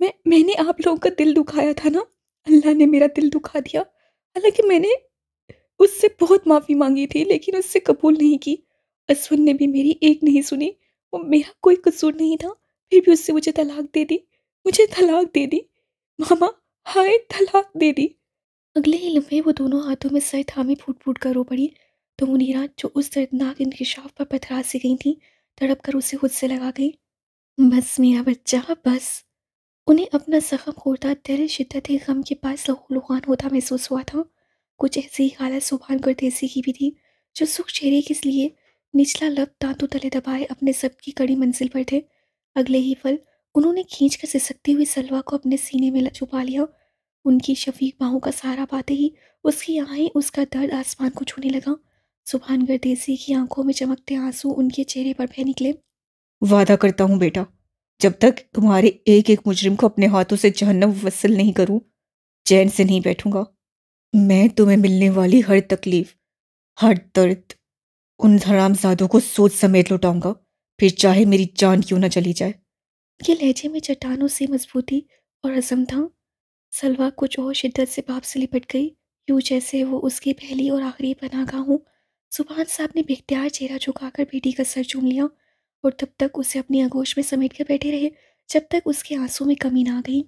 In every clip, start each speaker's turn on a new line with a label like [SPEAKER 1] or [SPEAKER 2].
[SPEAKER 1] میں نے آپ لوگوں کا دل دکھایا تھا نا، اللہ نے میرا دل دکھا دیا۔ حالانکہ میں نے اس سے بہت معافی مانگی تھی لیکن اس سے قبول نہیں کی۔ اسون نے بھی میری ایک نہیں سنی، وہ میرا کوئی قصور نہیں تھا، پھر بھی اس سے مجھے طلاق دے دی، مجھے طلاق دے دی ماما، ہائے طلاق دے دی۔ اگلے ہی لمحے وہ دونوں ہاتھوں میں سر تھامے پھوٹ پھوٹ کر رو پڑی، تو منیرا جو اس دردناک انکشاف پر پتھرا سی گئی تھیں تڑپ کر اسے خود سے لگا گئی۔ بس میرا بچہ بس۔ انہیں اپنا زخم خوردہ دل شدت غم کے پاس لہو لہان ہوتا محسوس ہوا تھا۔ کچھ ایسی ہی حالت سبحان گردیسی کی بھی تھی، جو سکھ چہرے کے لیے نچلا لب دانتوں تلے دبائے اپنے سب کی کڑی منزل پر تھے۔ اگلے ہی پل انہوں نے کھینچ کر سسکتی ہوئی سلویٰ کو اپنے سینے میں چھپا لیا۔ ان کی شفیق باہوں کا سہارا پاتے ہی اس کی آہیں، اس کا درد آسمان کو چھونے لگا۔ سبحان گردیسی کی آنکھوں میں چمکتے آنسو ان کے چہرے پر بہہ نکلے۔
[SPEAKER 2] وعدہ کرتا ہوں بیٹا، جب تک تمہارے ایک ایک مجرم کو اپنے ہاتھوں سے جہنم وصل نہیں کروں، چین سے نہیں بیٹھوں گا۔ میں تمہیں ملنے والی ہر تکلیف، ہر درد، ان حرام زادوں کو سوچ سمیت لوٹاؤں گا، پھر چاہے میری جان کیوں نہ چلی جائے۔
[SPEAKER 3] کے لہجے میں چٹانوں سے مضبوطی اور عزم تھا۔ سلویٰ کچھ اور شدت سے باپ سے لپٹ گئی، یوں جیسے وہ اس کی پہلی اور آخری پناہ گاہ ہوں۔ سبحان صاحب نے بے اختیار چہرہ جھکا کر بیٹی کا سر چوم لیا اور تب تک اسے اپنی آغوش میں سمیٹ کر بیٹھے رہے جب تک اس کے آنسوں میں کمی نہ آ گئی۔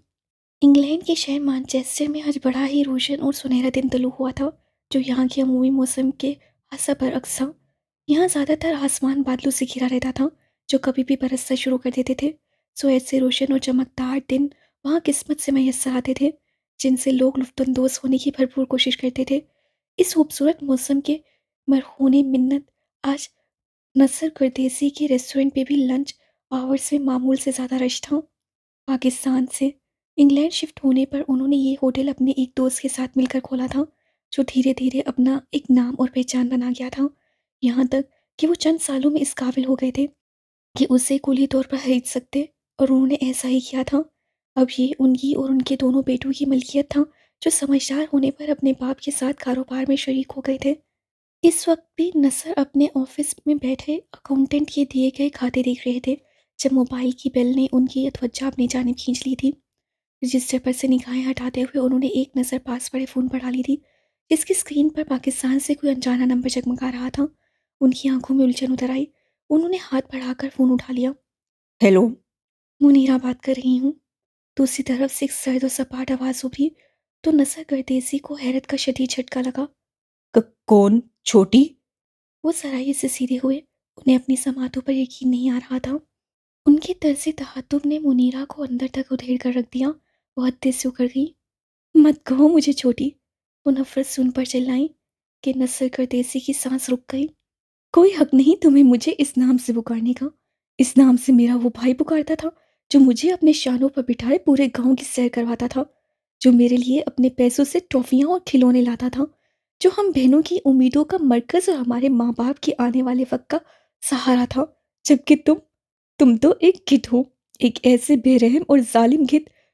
[SPEAKER 3] انگلینڈ کے شہر مانچسٹر میں آج بڑا ہی روشن اور سنہرا دن طلوع ہوا تھا، جو یہاں کے عمومی موسم کے حسب برعکس تھا۔ یہاں زیادہ تر آسمان بادلوں سے گھرا رہتا تھا، جو کبھی بھی برسنا شروع کر دیتے تھے، سو ایسے روشن اور چمکدار دن وہاں قسمت سے میسر آتے تھے، جن سے لوگ لطف اندوز ہونے کی بھرپور کوشش کرتے تھے۔ اس خوبصورت موسم کے مرہون منت آج نصر گردیسی کے ریسٹورنٹ پہ بھی لنچ آورز میں معمول سے زیادہ رش تھا۔ پاکستان سے انگلینڈ شفٹ ہونے پر انہوں نے یہ ہوٹل اپنے ایک دوست کے ساتھ مل کر کھولا تھا، جو دھیرے دھیرے اپنا ایک نام اور پہچان بنا گیا تھا، یہاں تک کہ وہ چند سالوں میں اس قابل ہو گئے تھے کہ اسے کلی طور پر خرید سکتے، اور انہوں نے ایسا ہی کیا تھا۔ اب یہ ان کی اور ان کے دونوں بیٹوں کی ملکیت تھا، جو سمجھدار ہونے پر اپنے باپ کے ساتھ کاروبار میں شریک ہو گئے تھے۔ اس وقت بھی نصر اپنے آفس میں بیٹھے اکاؤنٹنٹ کے دیے گئے کھاتے دیکھ رہے تھے، جب موبائل کی بیل نے ان کی توجہ اپنی جانب کھینچ لی تھی۔ رجسٹر پر سے نگاہیں ہٹاتے ہوئے انہوں نے ایک نظر پاس پڑے فون پر ڈالی تھی، جس کی اسکرین پر پاکستان سے کوئی انجانا نمبر جگمگا رہا تھا۔ ان کی آنکھوں میں الجھن اتر آئی، انہوں نے ہاتھ بڑھا کر فون اٹھا لیا۔
[SPEAKER 2] ہیلو،
[SPEAKER 3] منیرا بات کر رہی ہوں۔ دوسری طرف سے ایک سرد و سپاٹ آواز ابھری تو نصر گردیسی کو حیرت کا شدید جھٹکا لگا۔
[SPEAKER 2] کون؟ چھوٹی؟
[SPEAKER 3] وہ سرائے سے سیدھے ہوئے، انہیں اپنی سماعتوں پر یقین نہیں آ رہا تھا۔ ان کے طرز تہذب نے منیرا کو اندر تک ادھیڑ کر رکھ دیا، وہ حد سے اکڑ گئی۔ مت کہو مجھے چھوٹی، وہ نفرت سے ان پر چلائیں کہ نصر گردیسی کی سانس رک گئی۔ کوئی حق نہیں تمہیں مجھے اس نام سے پکارنے کا، اس نام سے میرا وہ بھائی پکارتا تھا جو مجھے اپنے شانوں پر بٹھائے پورے گاؤں کی سیر کرواتا تھا، جو میرے لیے اپنے پیسوں سے ٹرافیاں اور کھلونے لاتا تھا، جو ہم بہنوں کی امیدوں کا مرکز اور ہمارے ماں باپ کے آنے والے وقت کا سہارا تھا، جبکہ تم تو ایک گدھ ہو، ایک ایسے بے رحم اور ظالم گدھ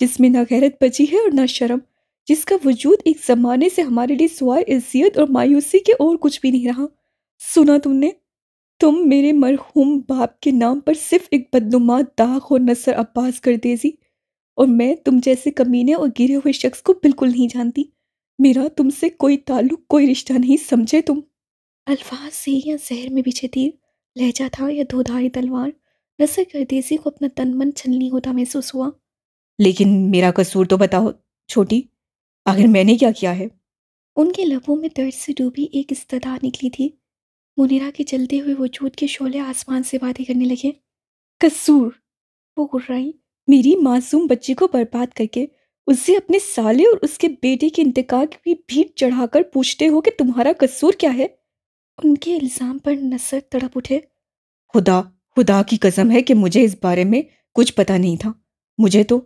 [SPEAKER 3] جس میں نہ غیرت بچی ہے اور نہ شرم، جس کا وجود ایک زمانے سے ہمارے لیے سوائے اذیت اور مایوسی کے اور کچھ بھی نہیں رہا۔ سنا تم نے؟ تم میرے مرحوم باپ کے نام پر صرف ایک بدنما داغ ہو نصر عباس گردیسی، اور میں تم جیسے کمینے اور گرے ہوئے شخص کو بالکل نہیں جانتی۔ میرا تم سے کوئی تعلق، کوئی رشتہ نہیں، سمجھے تم؟ الفاظ سے یا زہر میں بچھے تیر، لہجہ تھا یا دھودھاری تلوار، نصر گردیسی کو اپنا تن من چھلنی ہوتا محسوس ہوا۔
[SPEAKER 2] لیکن میرا قصور تو بتاؤ چھوٹی، آخر میں نے کیا کیا ہے؟
[SPEAKER 3] ان کے لبوں میں درد سے ڈوبی ایک استدا نکلی تھی۔ منیرا کے جلتے ہوئے وجود کے شعلے آسمان سے باتیں کرنے لگے۔
[SPEAKER 1] قصور؟
[SPEAKER 3] وہ گررائی۔
[SPEAKER 1] میری معصوم بچی کو برباد کر کے اسے اپنے سالے اور اس کے بیٹے کے انتقال کی بھیٹ چڑھا کر پوچھتے ہو کہ تمہارا قصور کیا ہے؟
[SPEAKER 3] ان کے الزام پر نصر تڑپ اٹھے۔
[SPEAKER 2] خدا کی قسم ہے کہ مجھے اس بارے میں کچھ پتہ نہیں تھا، مجھے تو…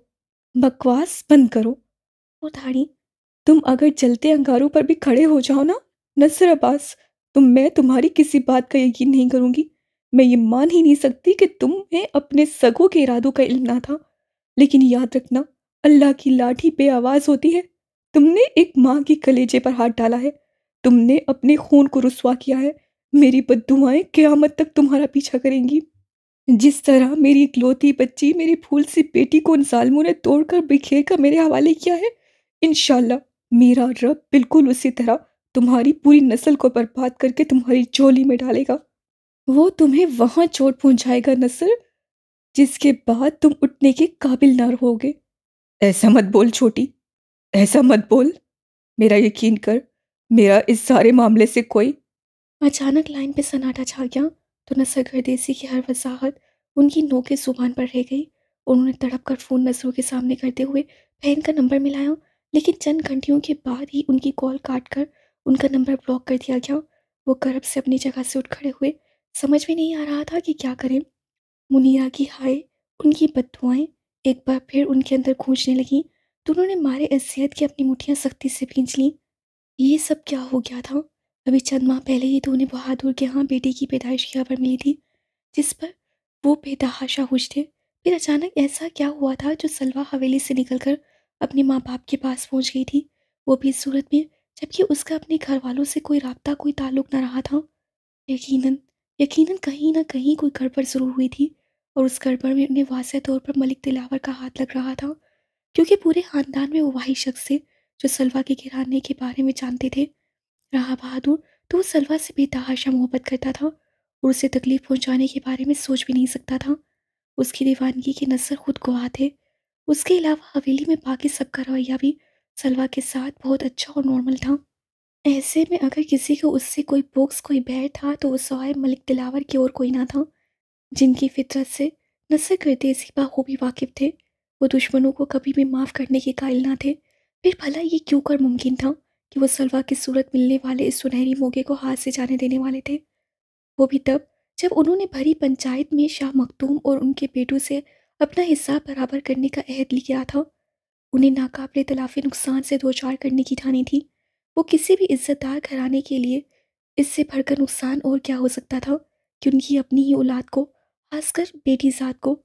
[SPEAKER 1] بکواس بند کرو۔
[SPEAKER 3] وہ دھاڑی۔
[SPEAKER 1] تم اگر جلتے انگاروں پر بھی کھڑے ہو جاؤ نا نصر عباس، تو میں تمہاری کسی بات کا یقین نہیں کروں گی۔ میں یہ مان ہی نہیں سکتی کہ تمہیں اپنے سگوں کے ارادوں کا علم نہ تھا، لیکن یاد رکھنا، اللہ کی لاٹھی بے آواز ہوتی ہے۔ تم نے ایک ماں کی کلیجے پر ہاتھ ڈالا ہے، تم نے اپنے خون کو رسوا کیا ہے، میری بددعائیں قیامت تک تمہارا پیچھا کریں گی۔ جس طرح میری اکلوتی بچی میری پھول سی بیٹی کو ان ظالموں نے توڑ کر بکھیر کر میرے حوالے کیا ہے، انشاءاللہ میرا رب بالکل اسی طرح تمہاری پوری نسل کو برباد کر کے تمہاری جھولی میں ڈالے گا۔ وہ تمہیں وہاں چوٹ پہنچائے گا نصر، جس کے بعد تم اٹھنے کے قابل نہ رہو گے۔
[SPEAKER 2] ایسا مت بول چھوٹی، ایسا مت بول، میرا یقین کر، میرا اس سارے معاملے سے کوئی…
[SPEAKER 3] اچانک لائن پہ سناٹا چھا گیا تو نصر گردیسی کی ہر وضاحت ان کی نوک زبان پر رہ گئی۔ انہوں نے تڑپ کر فون نصروں کے سامنے کرتے ہوئے بہن کا نمبر ملایا، لیکن چند گھنٹیوں کے بعد ہی ان کی کال کاٹ کر ان کا نمبر بلاک کر دیا گیا۔ وہ کرب سے اپنی جگہ سے اٹھ کھڑے ہوئے، سمجھ میں نہیں آ رہا تھا کہ کیا کریں۔ منیرا کی ہائے، ان کی بد دعائیں ایک بار پھر ان کے اندر گونجنے لگیں تو انہوں نے مارے اذیت کی اپنی مٹھیاں سختی سے بھینچ لیں۔ یہ سب کیا ہو گیا تھا؟ ابھی چند ماہ پہلے ہی تو انہیں بہادر کے ہاں بیٹی کی پیدائش کی خبر ملی تھی، جس پر وہ بے تحاشا خوش تھے۔ پھر اچانک ایسا کیا ہوا تھا جو سلویٰ حویلی سے نکل کر اپنے ماں باپ کے پاس پہنچ گئی تھی، وہ بھی اس صورت میں جبکہ اس کا اپنے گھر والوں سے کوئی رابطہ، کوئی تعلق نہ رہا تھا۔ یقیناً کہیں نہ کہیں کوئی گڑبڑ ضرور ہوئی تھی، اور اس گڑبڑ میں انہیں واضح طور پر ملک دلاور کا ہاتھ لگ رہا تھا، کیونکہ پورے خاندان میں وہ واحد شخص تھے جو سلویٰ کے گھرانے کے بارے میں جانتے تھے۔ رہا بہادر تو وہ سلویٰ سے بے تحاشا محبت کرتا تھا اور اسے تکلیف پہنچانے کے بارے میں سوچ بھی نہیں سکتا تھا۔ اس کی دیوانگی کے نصر خود گواہ تھے۔ اس کے علاوہ حویلی میں باقی سب کا رویہ بھی سلویٰ کے ساتھ بہت اچھا اور نارمل تھا۔ ایسے میں اگر کسی کو اس سے کوئی بغض، کوئی بیر تھا تو وہ سوائے ملک دلاور کے اور کوئی نہ تھا، جن کی فطرت سے نصر گردیسی بخوبی واقف تھے۔ وہ دشمنوں کو کبھی بھی معاف کرنے کے قائل نہ تھے۔ پھر بھلا یہ کیوں کر ممکن تھا کہ وہ سلویٰ کی صورت ملنے والے اس سنہری موقع کو ہاتھ سے جانے دینے والے تھے؟ وہ بھی تب جب انہوں نے بھری پنچایت میں شاہ مختوم اور ان کے بیٹوں سے اپنا حصہ برابر کرنے کا عہد لیا تھا۔ انہیں ناقابل تلافی نقصان سے دوچار کرنے کی ٹھانی تھی۔ وہ کسی بھی عزت دار گھرانے کے لیے اس سے بڑھ کر نقصان اور کیا ہو سکتا تھا کہ ان کی اپنی ہی اولاد کو، خاص کر بیٹی ذات کو،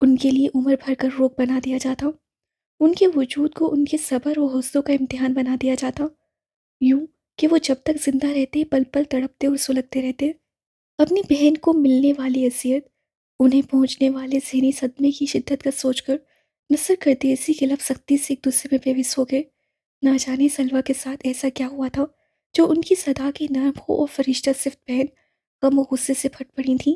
[SPEAKER 3] ان کے لیے عمر بھر کر روک بنا دیا جاتا، ان کے وجود کو ان کے صبر و حوصلوں کا امتحان بنا دیا جاتا، یوں کہ وہ جب تک زندہ رہتے پل پل تڑپتے اور سلگتے رہتے۔ اپنی بہن کو ملنے والی اذیت، انہیں پہنچنے والے ذہنی صدمے کی شدت کا سوچ کر نصر گردیسی کے لب سختی سے ایک دوسرے میں پیوست ہو گئے۔ نہ جانے سلویٰ کے ساتھ ایسا کیا ہوا تھا جو ان کی صدا کے نرم ہو اور فرشتہ صفت بہن غم و غصے سے پھٹ پڑی تھیں۔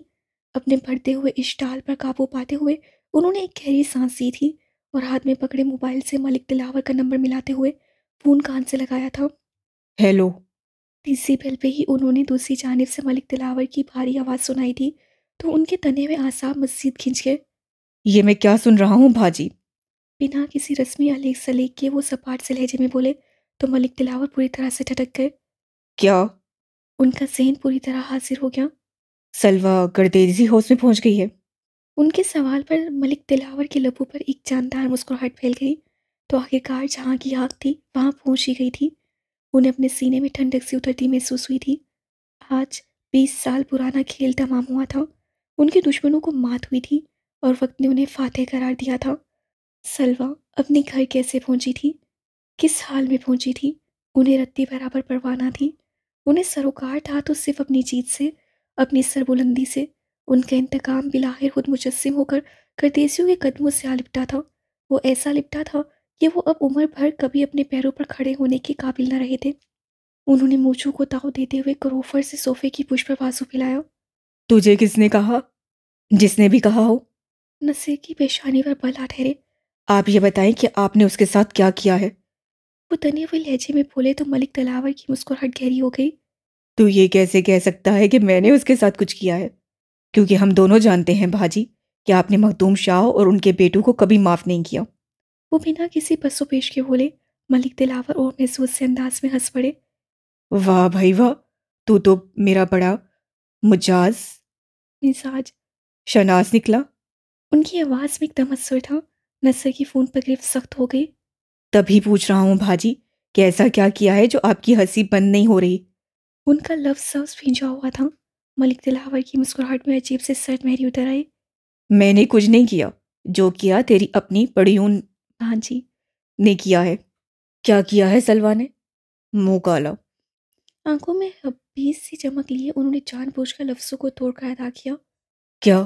[SPEAKER 3] اپنے بڑھتے ہوئے اشتعال پر قابو پاتے ہوئے انہوں نے ایک گہری سانس لی تھی اور ہاتھ میں پکڑے موبائل سے ملک دلاور کا نمبر ملاتے ہوئے فون کان سے لگایا تھا۔
[SPEAKER 2] ہیلو۔
[SPEAKER 3] تیسری بیل پہ ہی انہوں نے دوسری جانب سے ملک دلاور کی بھاری آواز سنائی تھی تو ان کے تنے ہوئے اعصاب مزید کھنچ گئے۔
[SPEAKER 2] یہ میں کیا سن رہا ہوں بھاجی؟
[SPEAKER 3] بنا کسی رسمی علیق سلیق کے وہ سپاٹ سے لہجے میں بولے تو ملک دلاور پوری طرح سے ٹھٹک گئے۔
[SPEAKER 2] کیا؟
[SPEAKER 3] ان کا ذہن پوری طرح حاضر ہو گیا۔
[SPEAKER 2] سلویٰ گردیسی ہوش میں پہنچ گئی ہے؟
[SPEAKER 3] ان کے سوال پر ملک دلاور کے لبوں پر ایک جاندار مسکراہٹ پھیل گئی تو آخرکار جہاں کی آگ تھی وہاں پہنچ ہی گئی تھی۔ انہیں اپنے سینے میں ٹھنڈک سی اترتی محسوس ہوئی تھی۔ آج 20 سال پرانا کھیل تمام ہوا تھا۔ ان کے دشمنوں کو مات ہوئی تھی اور وقت نے انہیں فاتح قرار دیا تھا۔ سلویٰ اپنے گھر کیسے پہنچی تھی؟ کس حال میں پہنچی تھی؟ انہیں رتی برابر پرواہ نہ تھی۔ انہیں سروکار تھا تو صرف اپنی جیت سے، اپنی سربلندی سے۔ ان کا انتقام بالآخر خود مجسم ہو کر گردیسیوں کے قدموں سے آ لپٹا تھا۔ وہ ایسا لپٹا تھا کہ وہ اب عمر بھر کبھی اپنے پیروں پر کھڑے ہونے کے قابل نہ رہے تھے۔ انہوں نے مونچھوں کو تاؤ دیتے ہوئے کروفر سے صوفے کی پشت پر بازو پھیلایا۔
[SPEAKER 2] تجھے کس نے کہا؟ جس نے بھی کہا ہو۔
[SPEAKER 3] نصیر کی پیشانی پر بل آ ٹھہرے۔
[SPEAKER 2] آپ یہ بتائیں کہ آپ نے اس کے ساتھ کیا کیا ہے؟
[SPEAKER 3] وہ تنے ہوئے لہجے میں بولے تو ملک دلاور کی مسکراہٹ گہری ہو گئی۔
[SPEAKER 2] تو یہ کیسے کہہ سکتا ہے کہ میں نے اس کے ساتھ کچھ کیا ہے؟ کیونکہ ہم دونوں جانتے ہیں بھاجی کہ آپ نے مخدوم شاہ اور ان کے بیٹوں کو کبھی معاف نہیں کیا۔
[SPEAKER 3] وہ بنا کسی پس و پیش کے بولے۔ ملک دلاور اور محسوس سے انداز میں ہنس پڑے۔
[SPEAKER 2] واہ بھائی واہ، تو میرا بڑا مجاز
[SPEAKER 3] مزاج
[SPEAKER 2] شناس نکلا۔
[SPEAKER 3] ان کی آواز میں ایک تمسر تھا۔ نصر کی فون پر گرفت سخت ہو گئی۔
[SPEAKER 2] تبھی پوچھ رہا ہوں بھاجی کہ ایسا کیا کیا ہے جو آپ کی ہنسی بند نہیں ہو رہی؟
[SPEAKER 3] ان کا لفظ بھینجا ہوا تھا۔ ملک دلاور کی مسکراہٹ میں عجیب سے سرد مہری اتر آئی۔
[SPEAKER 2] میں نے کچھ نہیں کیا، جو کیا تیری اپنی پڑیون
[SPEAKER 3] بھانجی
[SPEAKER 2] نے کیا ہے۔ کیا کیا ہے سلویٰ نے؟ منہ کالا۔
[SPEAKER 3] آنکھوں میں حبیس سی چمک لیے انہوں نے جان بوجھ کر لفظوں کو توڑ کر ادا کیا۔
[SPEAKER 2] کیا؟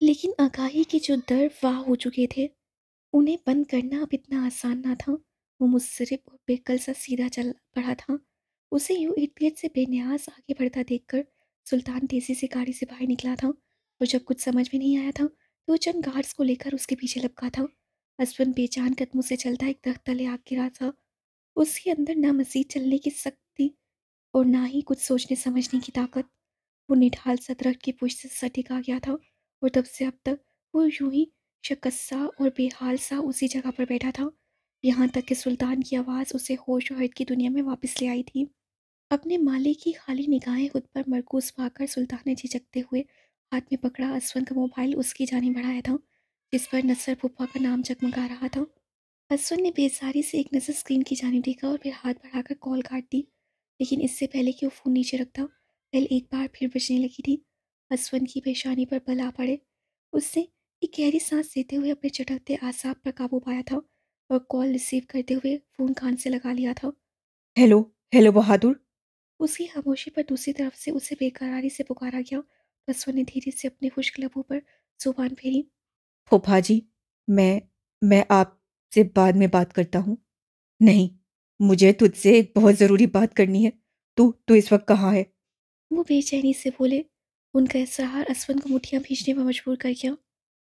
[SPEAKER 3] لیکن آگاہی کے جو در واہ ہو چکے تھے انہیں بند کرنا اب اتنا آسان نہ تھا۔ وہ مصرف اور بے کل سا سیدھا چل پڑا تھا۔ اسے یوں ارد گرد سے بے نیاز آگے بڑھتا دیکھ کر سلطان تیزی سے گاڑی سے باہر نکلا تھا، اور جب کچھ سمجھ میں نہیں آیا تھا تو وہ چند گارڈز کو لے کر اس کے پیچھے لپکا تھا۔ اسون بے جان قدموں سے چلتا ایک درخت تلے آ گرا تھا۔ اس کے اندر نہ مزید چلنے کی سختی اور نہ ہی کچھ سوچنے سمجھنے کی طاقت۔ وہ نڈھال سا درخت کی پشت سے سٹک آ گیا تھا، اور تب سے اب تک وہ یوں ہی شکستہ اور بے حال سا اسی جگہ پر بیٹھا تھا، یہاں تک کہ سلطان کی آواز اسے ہوش و حیرت کی دنیا میں واپس لے آئی تھی۔ اپنے مالک کی خالی نگاہیں خود پر مرکوز پا کر سلطان نے جھجکتے ہوئے ہاتھ میں پکڑا اسون کا موبائل اس کی جانب بڑھایا تھا، جس پر نصر پھپھا کا نام جگمگا رہا تھا۔ اسون نے بیزاری سے ایک نظر اسکرین کی جانب دیکھا اور پھر ہاتھ بڑھا کر کال کاٹ دی، لیکن اس سے پہلے کہ وہ فون نیچے رکھتا بیل ایک بار پھر بجنے لگی تھی۔ اسون کی پیشانی پر بل آ پڑے۔ اس نے ایک گہری سانس لیتے ہوئے اپنے چٹکتے اعصاب پر قابو پایا تھا اور کال ریسیو کرتے ہوئے فون کان سے لگا لیا تھا۔
[SPEAKER 2] ہیلو ہیلو بہادر.
[SPEAKER 3] اس کی خاموشی پر دوسری طرف سے اسے بے قراری سے پکارا گیا۔ اسون نے دھیرے سے اپنے خشک لبوں پر زبان پھیری۔
[SPEAKER 2] پھوپھا جی، میں آپ سے بعد میں بات کرتا ہوں. نہیں، مجھے تجھ سے ایک بہت ضروری بات کرنی ہے. تو اس وقت کہاں ہے؟
[SPEAKER 3] وہ بے چینی سے بولے۔ ان کا اصرار اسون کو مٹھیاں بھیجنے پر مجبور کر گیا۔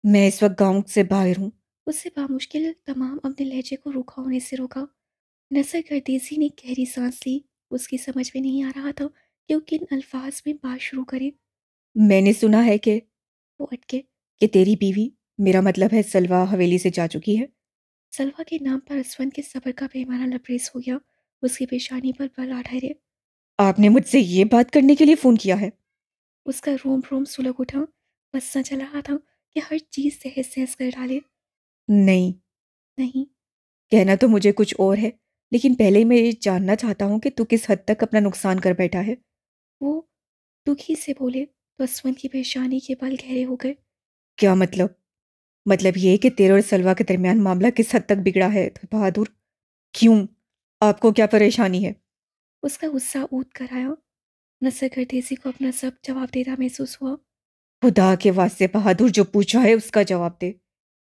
[SPEAKER 2] میں اس وقت گاؤں سے باہر ہوں.
[SPEAKER 3] اس سے بامشکل تمام اپنے لہجے کو روکھا ہونے سے روکا۔ نثر گردیزی نے گہری سانس لی۔ اس کی سمجھ میں نہیں آ رہا تھا کہ وہ کن الفاظ میں بات شروع کرے۔
[SPEAKER 2] میں نے سنا ہے کہ
[SPEAKER 3] وہ اٹکے۔
[SPEAKER 2] تیری بیوی، میرا مطلب ہے سلوا، حویلی سے جا چکی ہے.
[SPEAKER 3] سلوا کے نام پر اسون کے صبر کا پیمانہ لبریز ہو گیا۔ اس کی پیشانی پر بل آ ٹھہرے۔
[SPEAKER 2] آپ نے مجھ سے یہ بات کرنے کے لیے فون کیا ہے؟
[SPEAKER 3] اس کا روم روم سلگ اٹھا۔ بس نہ چل رہا تھا کہ ہر چیز تہس تہس کر ڈالے۔
[SPEAKER 2] نہیں،
[SPEAKER 3] نہیں۔
[SPEAKER 2] کہنا تو مجھے کچھ اور ہے، لیکن پہلے میں یہ جاننا چاہتا ہوں کہ تو کس حد تک اپنا نقصان کر بیٹھا ہے.
[SPEAKER 3] وہ دکھی سے بولے تو اسون کی پیشانی کے بل گہرے ہو گئے۔
[SPEAKER 2] کیا مطلب؟ مطلب یہ کہ تیرے اور سلوا کے درمیان معاملہ کس حد تک بگڑا ہے بہادر؟ کیوں؟ آپ کو کیا پریشانی ہے؟
[SPEAKER 3] اس کا غصہ اود کر آیا۔ نثر گردیزی کو اپنا سب جواب دیتا محسوس ہوا۔
[SPEAKER 2] خدا کے واسطے بہادر، جو پوچھا ہے اس کا جواب دے.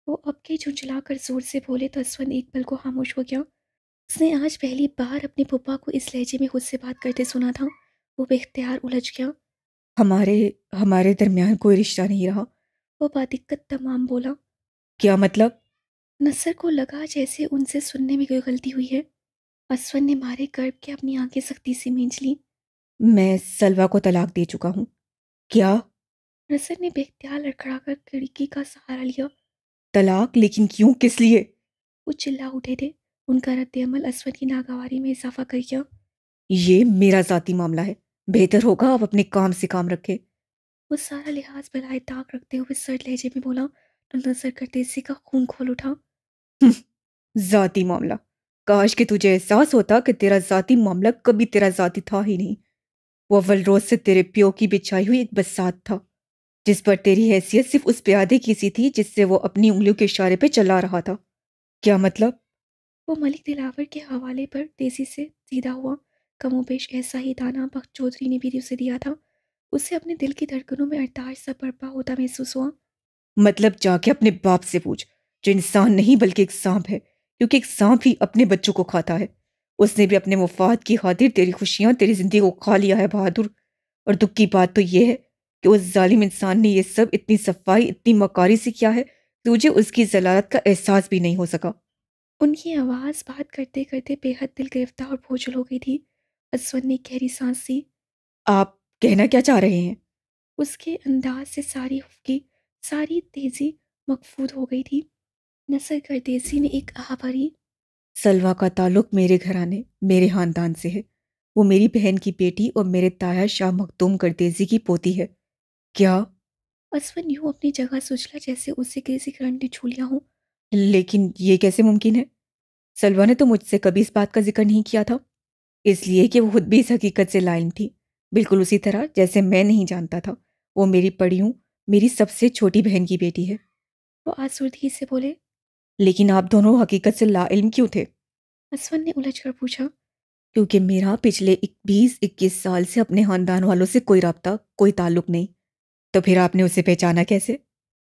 [SPEAKER 3] وہ اب کے جھنجھلا کر زور سے بولے تو اسون ایک پل کو خاموش ہو گیا۔ اس نے آج پہلی بار اپنے پھپھا کو اس لہجے میں خود سے بات کرتے سنا تھا۔ وہ بے اختیار الجھ گیا۔
[SPEAKER 2] ہمارے درمیان کوئی رشتہ نہیں رہا.
[SPEAKER 3] وہ بادقت تمام بولا۔
[SPEAKER 2] کیا مطلب؟
[SPEAKER 3] نصر کو لگا جیسے ان سے سننے میں کوئی غلطی ہوئی ہے۔ اسون نے مارے کرب کے اپنی آنکھیں سختی سے مینچ لی۔
[SPEAKER 2] میں سلوا کو طلاق دے چکا ہوں. کیا؟
[SPEAKER 3] نصر نے بے اختیار لڑکھڑا کر کھڑکی کا سہارا لیا۔
[SPEAKER 2] طلاق؟ لیکن کیوں؟ کس لیے؟
[SPEAKER 3] وہ چلا اٹھے تھے۔ ان کا رد عمل اسون کی ناگواری میں اضافہ کر گیا۔
[SPEAKER 2] یہ میرا ذاتی معاملہ ہے، بہتر ہوگا آپ اپنے کام سے کام رکھے.
[SPEAKER 3] وہ سارا لحاظ بلائے طاق رکھتے ہوئے سرد لہجے میں بولا تو نظر گردیزی کا خون کھول اٹھا۔
[SPEAKER 2] ذاتی معاملہ؟ کاش کہ تجھے احساس ہوتا کہ تیرا ذاتی معاملہ کبھی تیرا ذاتی تھا ہی نہیں. وہ اول روز سے تیرے پیو کی بچھائی ہوئی ایک بساط تھا، جس پر تیری حیثیت صرف اس پیادے کی سی تھی جس سے وہ اپنی انگلیوں کے اشارے پہ چلا رہا تھا. کیا مطلب؟
[SPEAKER 3] وہ ملک دلاور کے حوالے پر تیزی سے سیدھا ہوا۔ کم و بیش ایسا ہی دانہ بخت چودھری نے بھی اسے دیا تھا۔ اسے اپنے دل کی دھڑکنوں میں ارتاش سا برپا ہوتا محسوس ہوا۔
[SPEAKER 2] مطلب جا کے اپنے باپ سے پوچھ، جو انسان نہیں بلکہ ایک سانپ ہے، کیونکہ ایک سانپ ہی اپنے بچوں کو کھاتا ہے. اس نے بھی اپنے مفاد کی خاطر تیری خوشیاں، تیری زندگی کو کھا لیا ہے بہادر. اور دکھ کی بات تو یہ ہے کہ اس ظالم انسان نے یہ سب اتنی صفائی، اتنی مکاری سے کیا ہے، تجھے اس کی ذلالت کا احساس بھی نہیں ہو سکا.
[SPEAKER 3] ان کی آواز بات کرتے کرتے بے حد دل گرفتہ اور بوجھل ہو گئی تھی۔ اسون نے گہری سانس لی۔
[SPEAKER 2] آپ کہنا کیا چاہ رہے ہیں؟
[SPEAKER 3] اس کے انداز سے ساری خفگی، ساری تیزی مخفوض ہو گئی تھی۔ نثر گردیزی نے ایک آہ بھری۔
[SPEAKER 2] سلوا کا تعلق میرے گھرانے، میرے خاندان سے ہے. وہ میری بہن کی بیٹی اور میرے تایا شاہ مخدوم گردیزی کی پوتی ہے. کیا؟
[SPEAKER 3] اسون یوں اپنی جگہ سجلا جیسے اسے کسی کرنٹ نے چھو لیا ہو۔
[SPEAKER 2] لیکن یہ کیسے ممکن ہے؟ سلوا نے تو مجھ سے کبھی اس بات کا ذکر نہیں کیا تھا، اس لیے کہ وہ خود بھی اس حقیقت سے لا علم تھی، بالکل اسی طرح جیسے میں نہیں جانتا تھا وہ میری پڑیوں، میری سب سے چھوٹی بہن کی بیٹی ہے.
[SPEAKER 3] وہ آسودگی سے بولے۔
[SPEAKER 2] لیکن آپ دونوں حقیقت سے لا علم کیوں تھے؟
[SPEAKER 3] اسون نے الجھ کر پوچھا۔
[SPEAKER 2] کیونکہ میرا پچھلے 20-21 سال سے اپنے خاندان والوں سے کوئی رابطہ، کوئی تعلق نہیں. تو پھر آپ نے اسے پہچانا کیسے؟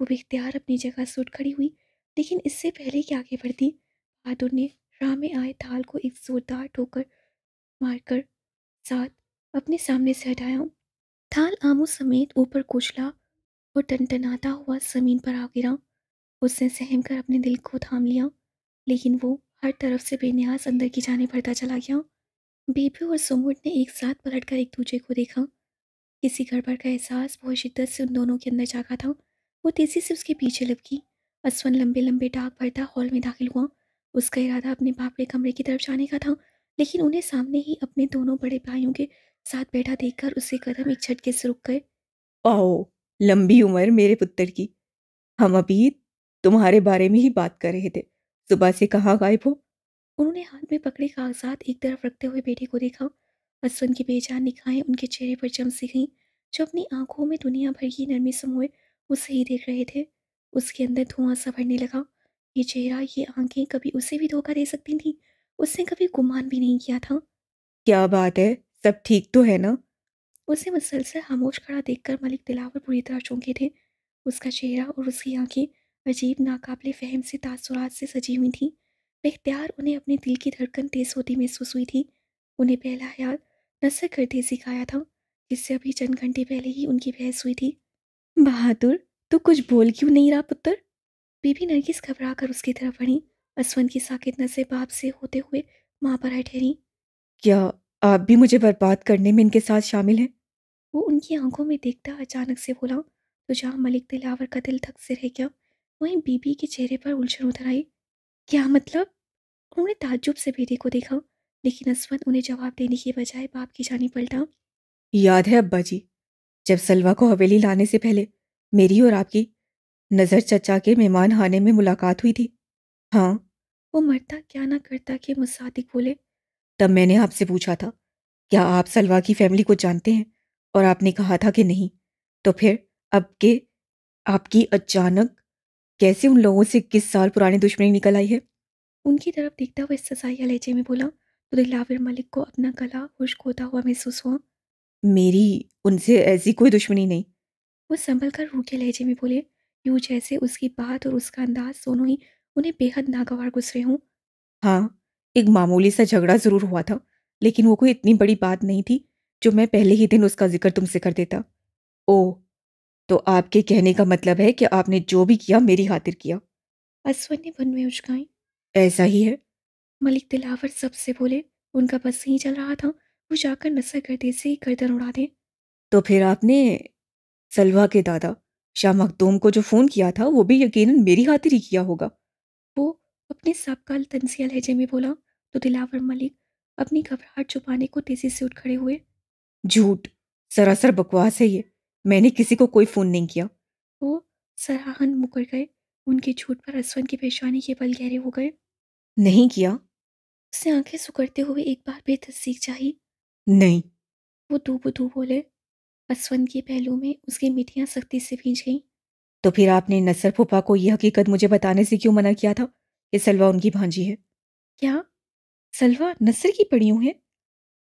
[SPEAKER 3] وہ بے اختیار اپنی جگہ سے اٹھ کھڑی ہوئی، لیکن اس سے پہلے کہ آگے بڑھتی، بہادر نے راہ میں آئے تھال کو ایک زوردار ٹھوکر مار کر ساتھ اپنے سامنے سے ہٹایا۔ تھال آموں سمیت اوپر کچلا اور ٹنٹناتا ہوا زمین پر آ گرا۔ اس نے سہم کر اپنے دل کو تھام لیا، لیکن وہ ہر طرف سے بے نیاز اندر کی جانب بڑھتا چلا گیا۔ بیبی اور سموٹ نے ایک ساتھ پلٹ کر ایک دوسرے کو دیکھا۔ کسی گڑبڑ کا احساس بہت شدت سے ان دونوں کے اندر جاگا تھا۔ وہ تیزی سے اس کے پیچھے لپکی۔ اسون لمبے لمبے ڈاک بھرتا ہال میں داخل ہوا۔ اس کا ارادہ اپنے باپ کے کمرے کی طرف جانے کا تھا، لیکن انہیں سامنے ہی اپنے دونوں بڑے بھائیوں کے ساتھ بیٹھا دیکھ کر اس کے قدم ایک جھٹکے سے رک گئے۔
[SPEAKER 2] آؤ، لمبی عمر میرے پتر کی، ہم ابھی تمہارے بارے میں ہی بات کر رہے تھے، صبح سے کہاں غائب ہو؟
[SPEAKER 3] انہوں نے ہاتھ میں پکڑے کاغذات ایک طرف رکھتے ہوئے بیٹے کو دیکھا۔ اسون کی بے جان نگاہیں ان کے چہرے پر چمک سی گئیں، جو اپنی آنکھوں میں دنیا بھر کی نرمی سموئے اسے ہی دیکھ رہے تھے۔ اس کے اندر دھواں سا بھرنے لگا۔ یہ چہرہ، یہ آنکھیں کبھی اسے بھی دھوکہ دے سکتی تھیں، اس نے کبھی گمان بھی نہیں کیا تھا۔
[SPEAKER 2] کیا بات ہے، سب ٹھیک تو ہے نا؟
[SPEAKER 3] اسے مسلسل خاموش کھڑا دیکھ کر ملک دلاور پوری طرح چونکے تھے۔ اس کا چہرہ اور اس کی آنکھیں عجیب ناقابل فہم سے تاثرات سے سجی ہوئی تھیں۔ بے اختیار انہیں اپنے دل کی دھڑکن تیز ہوتی محسوس ہوئی تھی۔ انہیں پہلا خیال نثر کر تیزی کا آیا تھا، جس سے ابھی چند گھنٹے پہلے ہی ان کی بحث ہوئی تھی۔
[SPEAKER 1] بہادر، تو کچھ بول کیوں نہیں رہا پتر؟
[SPEAKER 3] بی بی نرگس گھبرا کر اس کی طرف بڑھی۔ اسون کی ساکت نظریں باپ سے ہوتے ہوئے ماں پر آ ٹھہریں۔
[SPEAKER 2] کیا آپ بھی مجھے برباد کرنے میں ان کے ساتھ شامل ہیں؟
[SPEAKER 3] وہ ان کی آنکھوں میں دیکھتا اچانک سے بولا، تو جہاں ملک دلاور کا دل دھک سے رہ گیا، وہیں بی بی کے چہرے پر الجھن اتر آئی۔ کیا مطلب؟ انہوں نے تعجب سے بیٹے کو دیکھا، لیکن اسود انہیں جواب دینے کی بجائے باپ کی جانب پلٹا۔
[SPEAKER 2] یاد ہے ابا جی، جب سلوہ کو حویلی لانے سے پہلے میری اور آپ کی نظر چچا کے مہمان خانے میں ملاقات ہوئی تھی؟ ہاں۔
[SPEAKER 3] وہ مرتا کیا نہ کرتا کہ مصادق بولے۔
[SPEAKER 2] تب میں نے آپ سے پوچھا تھا، کیا آپ سلوہ کی فیملی کو جانتے ہیں؟ اور آپ نے کہا تھا کہ نہیں۔ تو پھر اب کہ آپ کی اچانک کیسے ان لوگوں سے 21 سال پرانی دشمنی نکل آئی ہے؟
[SPEAKER 3] ان کی طرف دیکھتا ہوا استحصائیہ لہجے میں بولا، تو دلاور ملک کو اپنا گلا خشک ہوتا ہوا محسوس ہوا۔
[SPEAKER 2] میری ان سے ایسی کوئی دشمنی نہیں۔
[SPEAKER 3] وہ سنبھل کر روکھے لہجے میں بولے، یوں جیسے اس کی بات اور اس کا انداز دونوں ہی انہیں بے حد ناگوار گزرے ہوں۔
[SPEAKER 2] ہاں، ایک معمولی سا جھگڑا ضرور ہوا تھا، لیکن وہ کوئی اتنی بڑی بات نہیں تھی جو میں پہلے ہی دن اس کا ذکر تم سے کر دیتا۔ اوہ، تو آپ کے کہنے کا مطلب ہے کہ آپ نے جو بھی کیا میری خاطر کیا؟
[SPEAKER 3] اسود نے بن میں اچکائیں۔
[SPEAKER 2] ایسا ہی ہے۔
[SPEAKER 3] ملک دلاور سب سے بولے، ان کا بس نہیں چل رہا تھا وہ جا کر نثر کرتے سے گردن اڑا دے۔
[SPEAKER 2] تو پھر آپ نے سلوہ کے دادا شاہ مخدوم کو جو فون کیا تھا وہ بھی یقیناً میری خاطر ہی کیا ہوگا۔
[SPEAKER 3] وہ اپنے سابقہ تنزیہ لہجے میں بولا، تو دلاور ملک اپنی گھبراہٹ چھپانے کو تیزی سے اٹھ کھڑے ہوئے۔
[SPEAKER 2] جھوٹ، سراسر بکواس ہے یہ، میں نے کسی کو کوئی فون نہیں کیا۔
[SPEAKER 3] وہ سراہن مکر گئے۔ ان کے جھوٹ پر اسون کی پیشانی کے بل گہرے ہو گئے۔
[SPEAKER 2] نہیں کیا؟
[SPEAKER 3] اس نے آنکھیں سکڑتے ہوئے ایک بار بے تصدیق چاہی۔
[SPEAKER 2] نہیں۔
[SPEAKER 3] وہ دو بدو بولے۔ اسون کے پہلو میں اس کی میٹھیاں سختی سے بھیج گئیں۔
[SPEAKER 2] تو پھر آپ نے نصر پھوپھا کو یہ حقیقت مجھے بتانے سے کیوں منع کیا تھا کہ سلوہ ان کی بھانجی ہے؟
[SPEAKER 3] کیا؟
[SPEAKER 1] سلوہ نصر کی پڑیوں ہے؟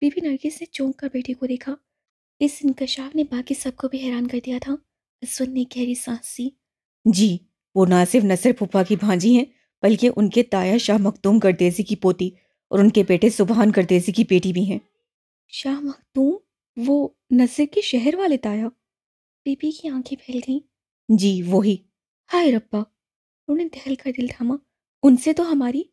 [SPEAKER 3] بی بی نرگس نے چونک کر بیٹے کو دیکھا۔ اس انکشاف نے باقی سب کو بھی حیران کر دیا تھا۔ اسود نے گہری سانس لی۔
[SPEAKER 2] جی، وہ نہ صرف نصر پھوپھا کی بھانجی ہیں بلکہ ان کے تایا شاہ مخدوم گردیزی کی پوتی اور ان کے بیٹے سبحان گردیزی کی بیٹی بھی ہیں۔
[SPEAKER 1] شاہ مخدوم؟ وہ نصر کے شہر والے تایا؟
[SPEAKER 3] بی بی کی آنکھیں پھیل گئیں۔
[SPEAKER 2] جی وہی۔
[SPEAKER 1] ہائے ربا،
[SPEAKER 3] انہوں نے دہل کر دل تھاما۔
[SPEAKER 1] ان سے تو ہماری…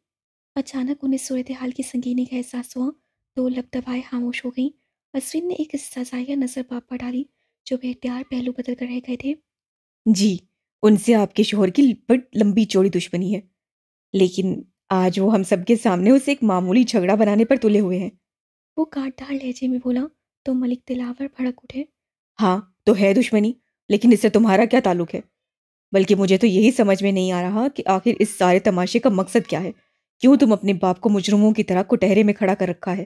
[SPEAKER 3] اچانک انہیں صورتحال کی سنگینی کا احساس ہوا، تو لب دبائے خاموش ہو گئیں۔ اسوین نے ایک استحصائیہ نظر باپ پر ڈالی، جو بے اختیار پہلو بدل کر رہ گئے تھے۔
[SPEAKER 2] جی، ان سے آپ کے شوہر کی بڑی لمبی چوڑی دشمنی ہے، لیکن آج وہ ہم سب کے سامنے اسے ایک معمولی جھگڑا بنانے پر تلے ہوئے ہیں۔
[SPEAKER 3] وہ کاٹ ڈھال لہجے میں بولا، تو ملک دلاور بھڑک اٹھے۔
[SPEAKER 2] ہاں تو ہے دشمنی، لیکن اس سے تمہارا کیا تعلق ہے؟ بلکہ مجھے تو یہی سمجھ میں نہیں آ رہا کہ آخر اس سارے تماشے کا مقصد کیا ہے؟ کیوں تم اپنے باپ کو مجرموں کی طرح کٹہرے میں کھڑا کر رکھا ہے؟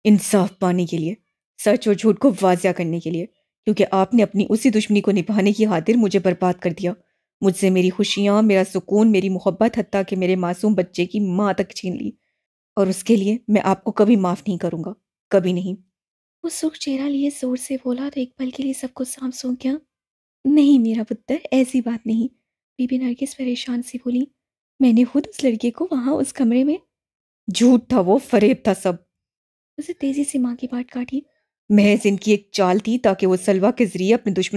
[SPEAKER 2] انصاف پانے کے لیے، سچ اور جھوٹ کو واضح کرنے کے لیے، کیونکہ آپ نے اپنی اسی دشمنی کو نبھانے کی خاطر مجھے برباد کر دیا، مجھ سے میری خوشیاں، میرا سکون، میری محبت، حتیٰ کہ میرے معصوم بچے کی ماں تک چھین لی، اور اس کے لیے میں آپ کو کبھی معاف نہیں کروں گا، کبھی نہیں۔
[SPEAKER 3] وہ سرخ چہرہ لیے زور سے بولا، تو ایک پل کے لیے سب کو سانپ سونک گیا۔
[SPEAKER 1] نہیں میرا پتر، ایسی بات نہیں،
[SPEAKER 3] بی بی نرگس پریشان سی بولی، میں نے خود اس لڑکے کو وہاں اس کمرے میں…
[SPEAKER 2] جھوٹ تھا، وہ فریب تھا سب.
[SPEAKER 3] اسے تیزی سے ماں کی بات کاٹی۔
[SPEAKER 2] محض ان کی ایک چال تھی تاکہ وہ سلویٰ کے ذریعے اپنے دشمنوں